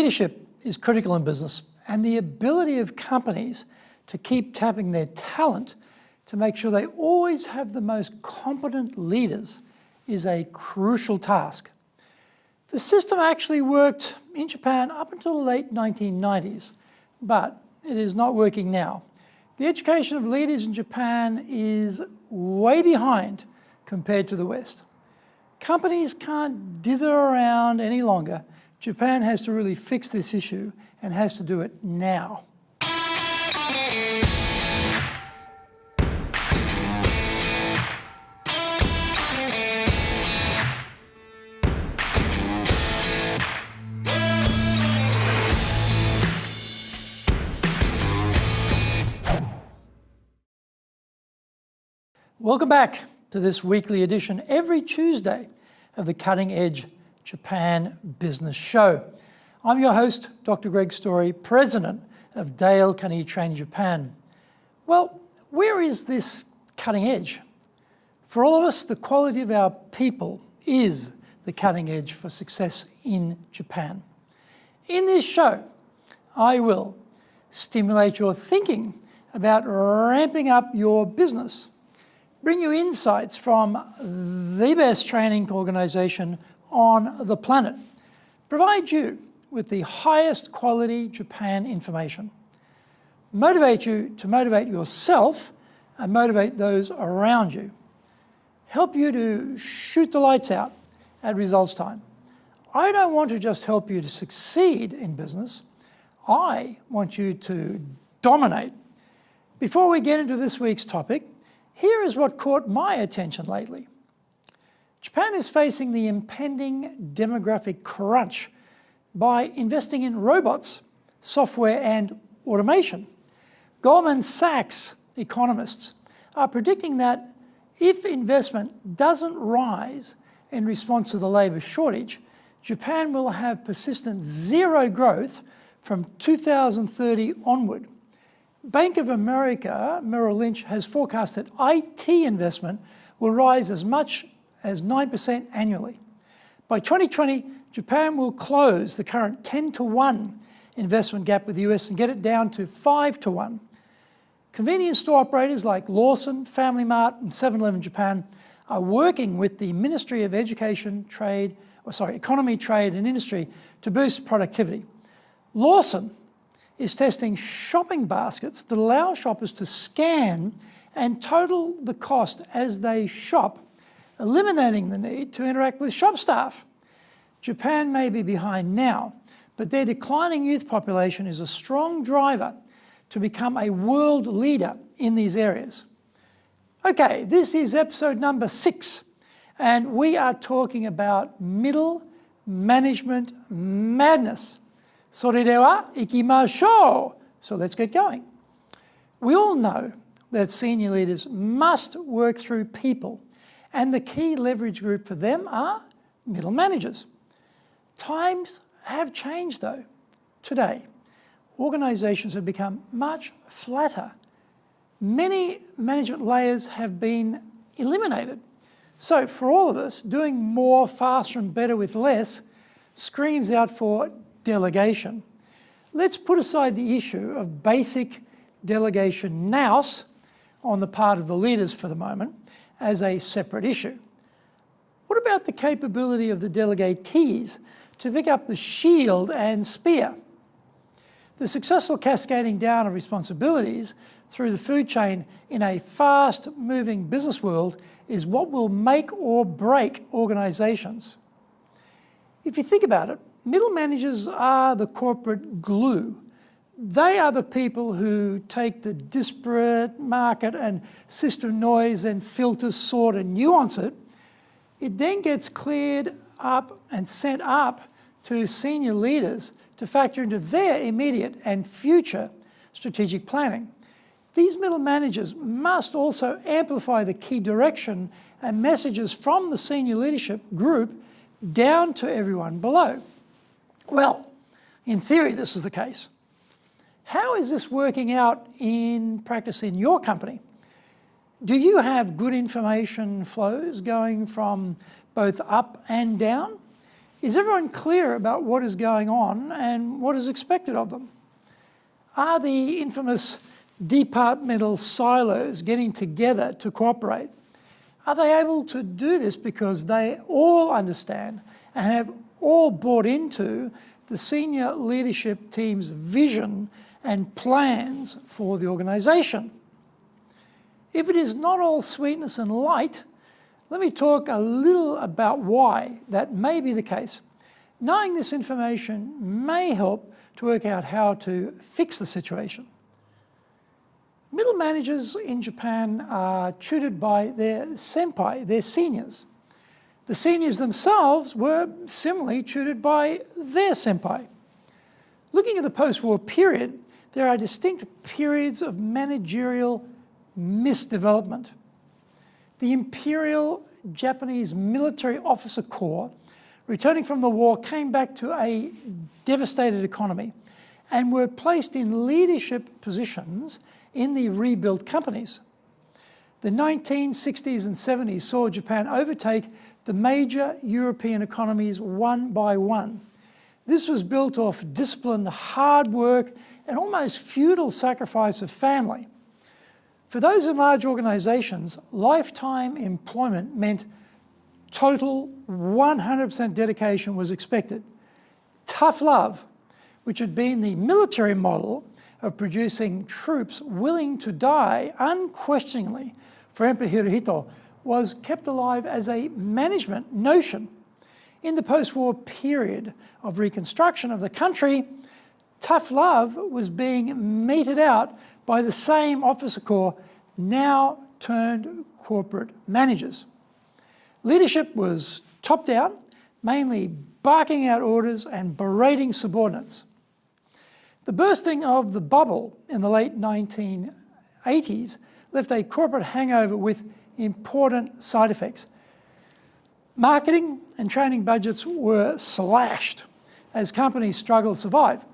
Leadership is critical in business, and the ability of companies to keep tapping their talent to make sure they always have the most competent leaders is a crucial task. The system actually worked in Japan up until the late 1990s, but it is not working now. The education of leaders in Japan is way behind compared to the West. Companies can't dither around any longer. Japan has to really fix this issue and has to do it now. Welcome back to this weekly edition every Tuesday of the Cutting Edge Japan Business Show. I'm your host, Dr. Greg Story, President of Dale Carnegie Training Japan. Well, where is this cutting edge? For all of us, the quality of our people is the cutting edge for success in Japan. In this show, I will stimulate your thinking about ramping up your business, bring you insights from the best training organization on the planet, provide you with the highest quality Japan information, motivate you to motivate yourself and motivate those around you, help you to shoot the lights out at results time. I don't want to just help you to succeed in business. I want you to dominate. Before we get into this week's topic, here is what caught my attention lately. Japan is facing the impending demographic crunch by investing in robots, software and automation. Goldman Sachs economists are predicting that if investment doesn't rise in response to the labour shortage, Japan will have persistent zero growth from 2030 onward. Bank of America, Merrill Lynch, has forecast that IT investment will rise as much as 9% annually. By 2020, Japan will close the current 10-to-1 investment gap with the US and get it down to 5-to-1. Convenience store operators like Lawson, Family Mart and 7-Eleven Japan are working with the Ministry of Economy, Trade and Industry to boost productivity. Lawson is testing shopping baskets that allow shoppers to scan and total the cost as they shop, eliminating the need to interact with shop staff. Japan may be behind now, but their declining youth population is a strong driver to become a world leader in these areas. Okay, this is episode number 6, and we are talking about middle management madness. それでは行きましょう. So let's get going. We all know that senior leaders must work through people, and the key leverage group for them are middle managers. Times have changed though. Today, organizations have become much flatter. Many management layers have been eliminated. So for all of us, doing more, faster and better with less screams out for delegation. Let's put aside the issue of basic delegation nous on the part of the leaders for the moment as a separate issue. What about the capability of the delegatees to pick up the shield and spear? The successful cascading down of responsibilities through the food chain in a fast-moving business world is what will make or break organizations. If you think about it, middle managers are the corporate glue. They are the people who take the disparate market and system noise and filter, sort and nuance it. It then gets cleared up and sent up to senior leaders to factor into their immediate and future strategic planning. These middle managers must also amplify the key direction and messages from the senior leadership group down to everyone below. Well, in theory, this is the case. How is this working out in practice in your company? Do you have good information flows going from both up and down? Is everyone clear about what is going on and what is expected of them? Are the infamous departmental silos getting together to cooperate? Are they able to do this because they all understand and have all bought into the senior leadership team's vision and plans for the organisation? If it is not all sweetness and light, let me talk a little about why that may be the case. Knowing this information may help to work out how to fix the situation. Middle managers in Japan are tutored by their senpai, their seniors. The seniors themselves were similarly tutored by their senpai. Looking at the post-war period, there are distinct periods of managerial misdevelopment. The Imperial Japanese Military Officer Corps, returning from the war, came back to a devastated economy and were placed in leadership positions in the rebuilt companies. The 1960s and 70s saw Japan overtake the major European economies one by one. This was built off disciplined hard work and almost feudal sacrifice of family. For those in large organisations, lifetime employment meant total 100% dedication was expected. Tough love, which had been the military model of producing troops willing to die unquestioningly for Emperor Hirohito, was kept alive as a management notion. In the post-war period of reconstruction of the country, tough love was being meted out by the same officer corps, now turned corporate managers. Leadership was top-down, mainly barking out orders and berating subordinates. The bursting of the bubble in the late 1980s left a corporate hangover with important side effects. Marketing and training budgets were slashed as companies struggled to survive.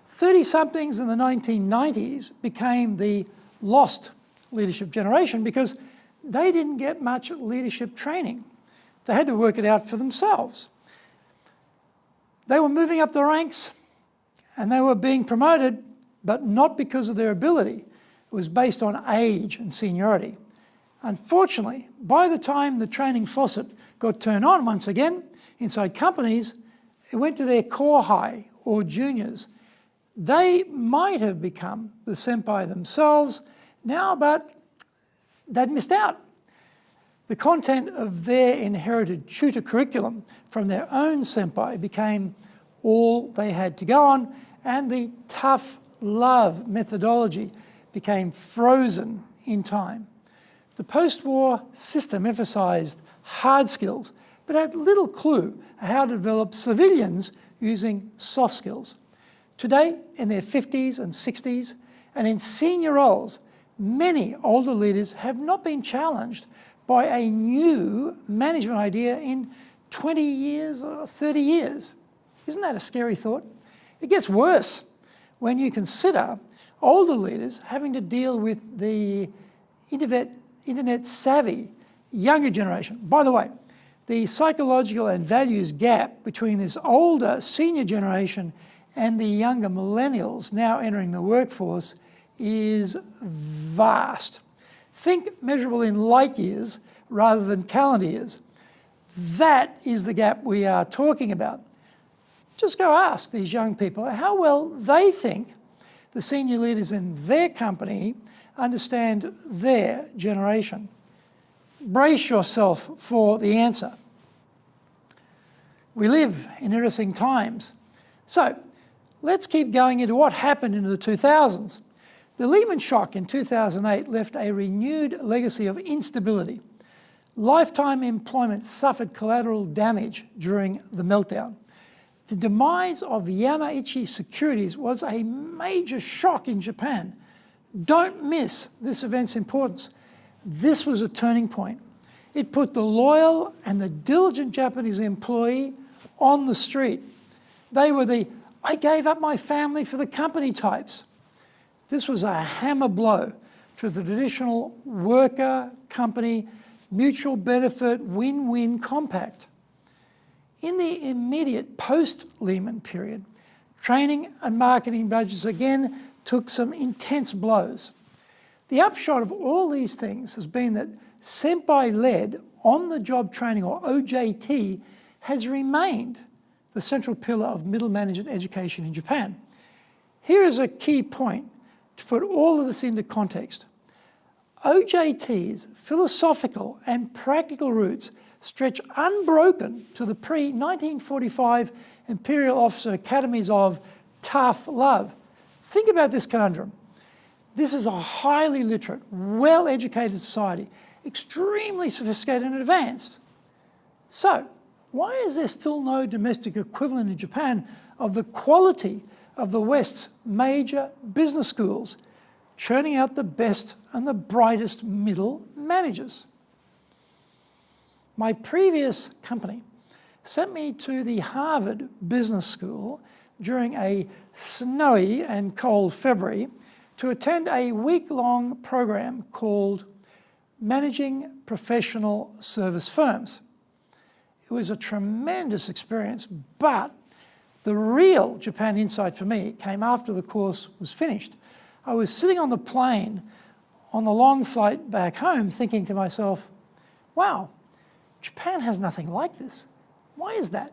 30-somethings in the 1990s became the lost leadership generation because they didn't get much leadership training. They had to work it out for themselves. They were moving up the ranks and they were being promoted, but not because of their ability. It was based on age and seniority. Unfortunately, by the time the training faucet got turned on once again inside companies, it went to their core high or juniors. They might have become the senpai themselves now, but they'd missed out. The content of their inherited tutor curriculum from their own senpai became all they had to go on, and the tough love methodology became frozen in time. The post-war system emphasised hard skills, but had little clue how to develop civilians using soft skills. Today, in their 50s and 60s, and in senior roles, many older leaders have not been challenged by a new management idea in 20 years or 30 years. Isn't that a scary thought? It gets worse when you consider older leaders having to deal with the internet-savvy younger generation. By the way, the psychological and values gap between this older senior generation and the younger millennials now entering the workforce is vast. Think measurable in light years rather than calendar years. That is the gap we are talking about. Just go ask these young people how well they think the senior leaders in their company understand their generation. Brace yourself for the answer. We live in interesting times. So let's keep going into what happened in the 2000s. The Lehman shock in 2008 left a renewed legacy of instability. Lifetime employment suffered collateral damage during the meltdown. The demise of Yamaichi Securities was a major shock in Japan. Don't miss this event's importance. This was a turning point. It put the loyal and the diligent Japanese employee on the street. They were the, I gave up my family for the company types. This was a hammer blow to the traditional worker-company mutual benefit win-win compact. In the immediate post-Lehman period, training and marketing budgets again took some intense blows. The upshot of all these things has been that senpai-led on-the-job training, or OJT, has remained the central pillar of middle management education in Japan. Here is a key point to put all of this into context. OJT's philosophical and practical roots stretch unbroken to the pre-1945 Imperial Officer Academies of tough love. Think about this conundrum. This is a highly literate, well-educated society, extremely sophisticated and advanced. So, why is there still no domestic equivalent in Japan of the quality of the West's major business schools, churning out the best and the brightest middle managers? My previous company sent me to the Harvard Business School during a snowy and cold February to attend a week-long program called Managing Professional Service Firms. It was a tremendous experience, but the real Japan insight for me came after the course was finished. I was sitting on the plane on the long flight back home thinking to myself, wow, Japan has nothing like this. Why is that?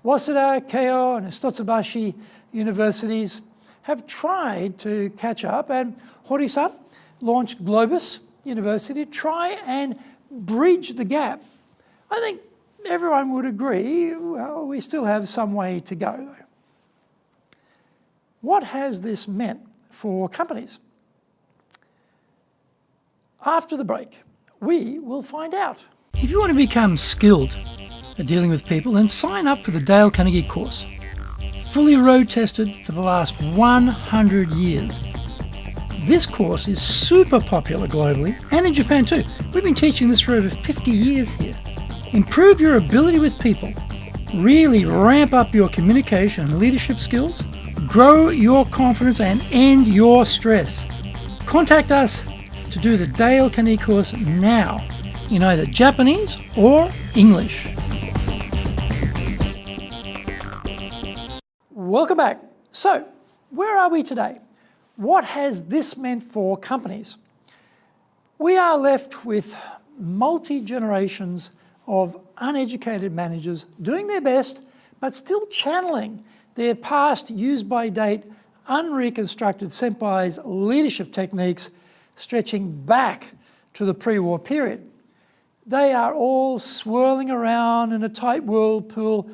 Waseda, Keio, and Hitotsubashi universities have tried to catch up, and Hori-san launched Globus University to try and bridge the gap. I think everyone would agree, well, we still have some way to go, though. What has this meant for companies? After the break, we will find out. If you want to become skilled at dealing with people, then sign up for the Dale Carnegie course. Fully road tested for the last 100 years. This course is super popular globally and in Japan too. We've been teaching this for over 50 years here. Improve your ability with people, really ramp up your communication and leadership skills, grow your confidence and end your stress. Contact us to do the Dale Carnegie course now in either Japanese or English. Welcome back. So, where are we today? What has this meant for companies? We are left with multi-generations of uneducated managers doing their best, but still channeling their past use-by-date, unreconstructed senpai's leadership techniques stretching back to the pre-war period. They are all swirling around in a tight whirlpool,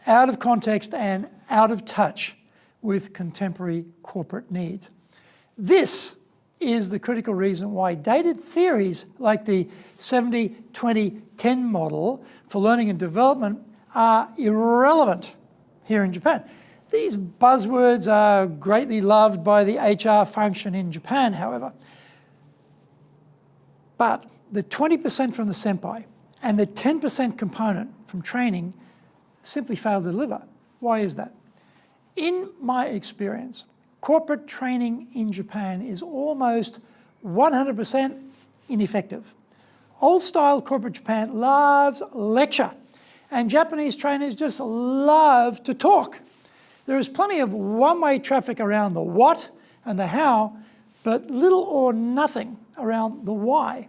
out of context and out of touch with contemporary corporate needs. This is the critical reason why dated theories like the 70-20-10 model for learning and development are irrelevant here in Japan. These buzzwords are greatly loved by the HR function in Japan, however. But the 20% from the senpai and the 10% component from training simply fail to deliver. Why is that? In my experience, corporate training in Japan is almost 100% ineffective. Old-style corporate Japan loves lecture, and Japanese trainers just love to talk. There is plenty of one-way traffic around the what and the how, but little or nothing around the why.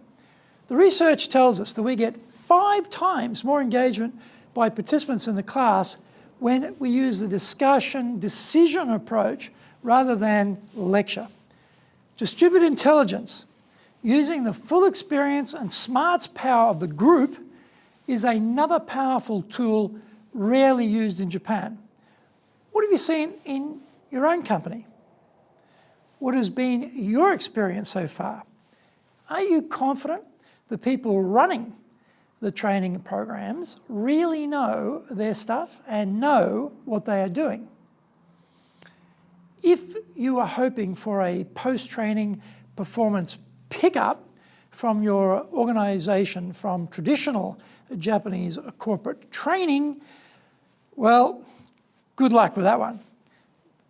The research tells us that we get 5 times more engagement by participants in the class when we use the discussion, decision approach rather than lecture. Distributed intelligence, using the full experience and smarts power of the group, is another powerful tool rarely used in Japan. What have you seen in your own company? What has been your experience so far? Are you confident the people running the training programs really know their stuff and know what they are doing? If you are hoping for a post-training performance pickup from your organization from traditional Japanese corporate training, well, good luck with that one.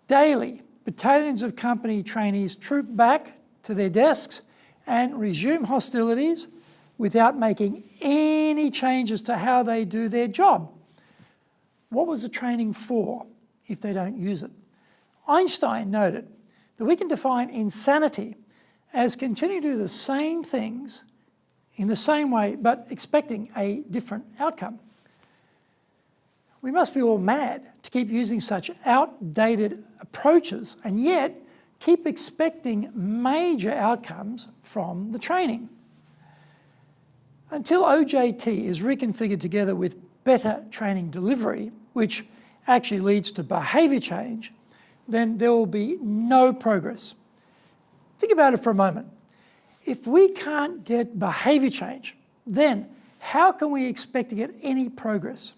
Daily, battalions of company trainees troop back to their desks and resume hostilities without making any changes to how they do their job. what was the training for if they don't use it? Einstein noted that we can define insanity as continuing to do the same things in the same way but expecting a different outcome. We must be all mad to keep using such outdated approaches and yet keep expecting major outcomes from the training. Until OJT is reconfigured together with better training delivery, which actually leads to behaviour change, then there will be no progress. Think about it for a moment. If we can't get behaviour change, then how can we expect to get any progress?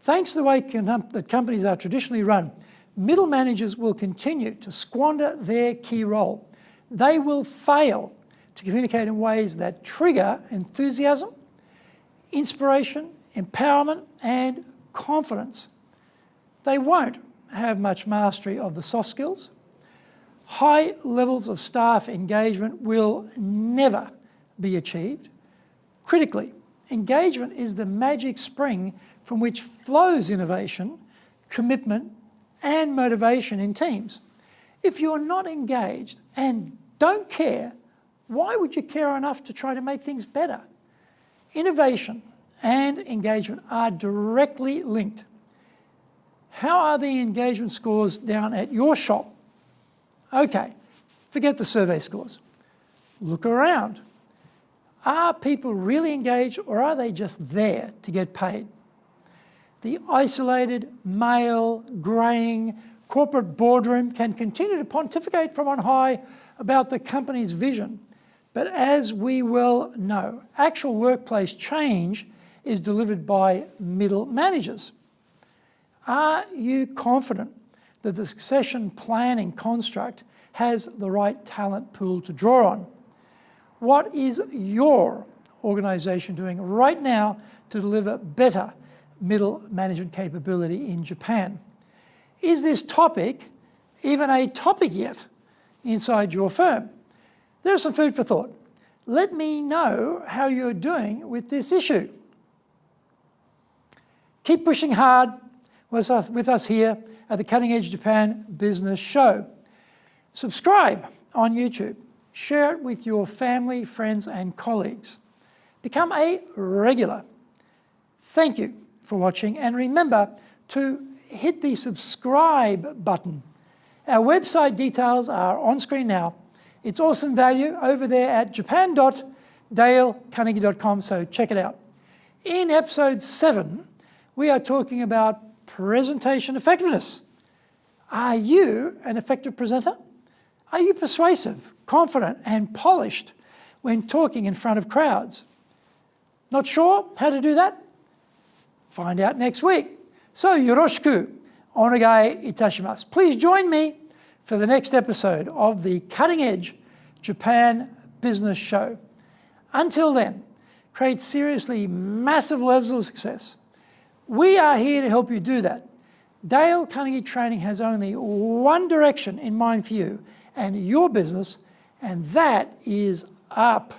Thanks to the way that companies are traditionally run, middle managers will continue to squander their key role. They will fail to communicate in ways that trigger enthusiasm, inspiration, empowerment, and confidence. They won't have much mastery of the soft skills. High levels of staff engagement will never be achieved. Critically, engagement is the magic spring from which flows innovation, commitment, and motivation in teams. If you're not engaged and don't care, why would you care enough to try to make things better? Innovation and engagement are directly linked. How are the engagement scores down at your shop? Okay, forget the survey scores. Look around. Are people really engaged or are they just there to get paid? The isolated, male, greying corporate boardroom can continue to pontificate from on high about the company's vision. But as we well know, actual workplace change is delivered by middle managers. Are you confident that the succession planning construct has the right talent pool to draw on? What is your organisation doing right now to deliver better middle management capability in Japan? Is this topic even a topic yet inside your firm? There's some food for thought. Let me know how you're doing with this issue. Keep pushing hard with us here at the Cutting Edge Japan Business Show. Subscribe on YouTube. Share it with your family, friends, and colleagues. Become a regular. Thank you for watching, and remember to hit the subscribe button. Our website details are on screen now. It's awesome value over there at japan.dalecarnegie.com, so check it out. In episode 7, we are talking about presentation effectiveness. Are you an effective presenter? Are you persuasive, confident, and polished when talking in front of crowds? Not sure how to do that? Find out next week. So, yoroshiku onegai itashimasu. Please join me for the next episode of the Cutting Edge Japan Business Show. Until then, create seriously massive levels of success. We are here to help you do that. Dale Carnegie Training has only one direction in mind for you and your business, and that is up.